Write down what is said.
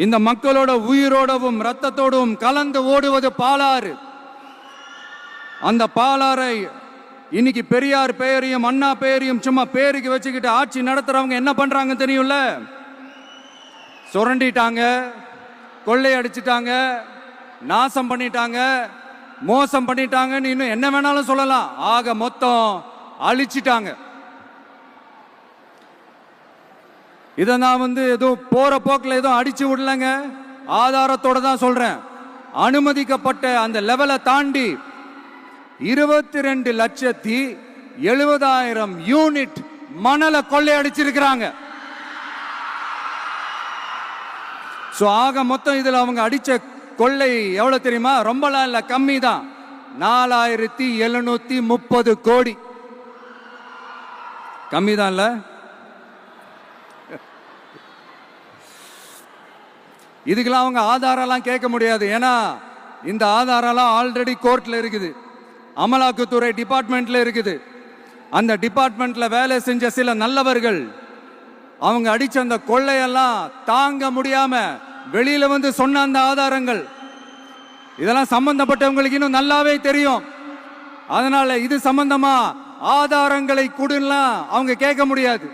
இந்த மக்களோட உயிரோடவும் ரத்தத்தோடும் கலந்து ஓடுவது பாலாறு. அந்த பாலாறை இன்னைக்கு பெரியார் பெயரையும் அண்ணா பெயரையும் சும்மா பேருக்கு வச்சுக்கிட்டு ஆட்சி நடத்துறவங்க என்ன பண்றாங்க தெரியும்ல? சுரண்டிட்டாங்க, கொள்ளையடிச்சிட்டாங்க, நாசம் பண்ணிட்டாங்க, மோசம் பண்ணிட்டாங்கன்னு இன்னும் என்ன வேணாலும் சொல்லலாம். ஆக மொத்தம் அழிச்சிட்டாங்க. இதை நான் ஏதோ போற போக்கில் ஏதோ அடிச்சு விடலங்க, ஆதாரத்தோட தான் சொல்றேன். அனுமதிக்கப்பட்ட அந்த லெவலை தாண்டி 22,70,000 யூனிட் மணலை கொள்ளையடிச்சிருக்கிறாங்க. ஆக மொத்தம் இதுல அவங்க அடிச்ச கொள்ளை எவ்வளவு தெரியுமா? ரொம்பலாம் இல்ல, கம்மி தான். 4,730 கோடி. கம்மி தான் இல்ல? இதுக்கெல்லாம் அவங்க ஆதாரம்லாம் கேட்க முடியாது. ஏன்னா இந்த ஆதாரம்லாம் ஆல்ரெடி கோர்ட்ல இருக்குது, அமலாக்கத்துறை டிபார்ட்மெண்ட்ல இருக்குது. அந்த டிபார்ட்மெண்ட்ல வேலை செஞ்ச சில நல்லவர்கள் அவங்க அடிச்ச அந்த கொள்ளையெல்லாம் தாங்க முடியாம வெளியில சொன்ன அந்த ஆதாரங்கள், இதெல்லாம் சம்பந்தப்பட்டவங்களுக்கு இன்னும் நல்லாவே தெரியும். அதனால இது சம்பந்தமா ஆதாரங்களை கொடுன்னா அவங்க கேட்க முடியாது.